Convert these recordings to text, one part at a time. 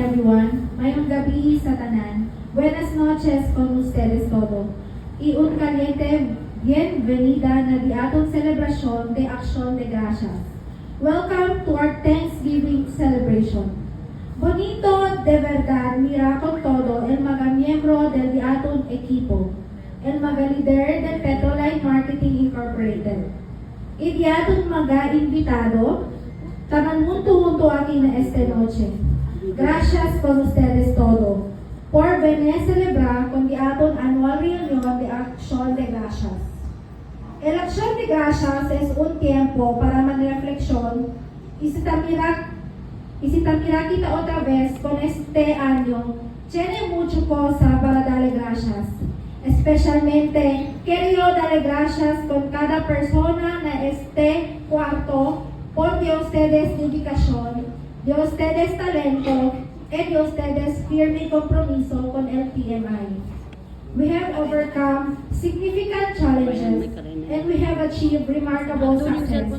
everyone. Mayong gabi sa tanan. Buenas noches con ustedes todo. Y un caliente bienvenida na di atong celebrasyon de Acción de Gracias. Welcome to our Thanksgiving celebration. Bonito de verdad mira con todo el mga miembro del di atong equipo, el mga líder del Petroline Marketing Incorporated. Y di atong mga invitado, tanan munto aquí na esta noche. Gracias con ustedes todo por venir a celebrar con di aton annual reunión de Acción de Gracias. El Acción de Gracias es un tiempo para manreflexión y si también kita otra vez con este año, tiene mucho cosa para darle gracias. Especialmente, quiero darle gracias con cada persona en este cuarto por de ustedes dedicación, de ustedes talento y de ustedes firme compromiso con el PMI. We have overcome significant challenges and we have achieved remarkable success.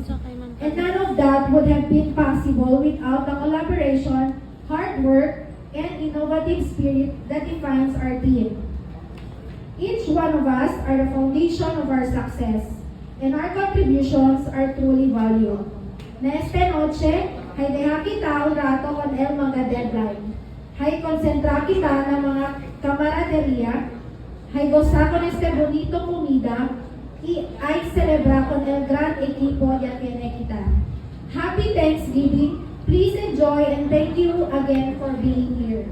And none of that would have been possible without the collaboration, hard work, and innovative spirit that defines our team. Each one of us are the foundation of our success, and our contributions are truly valued. Na esta noche, hay deha kita un rato con el mga deadline. Hay konsentra kita ng mga camaradería, hay goza con este bonito comida, y hay celebra con el gran equipo ya tiene kita. Happy Thanksgiving, please enjoy and thank you again for being here.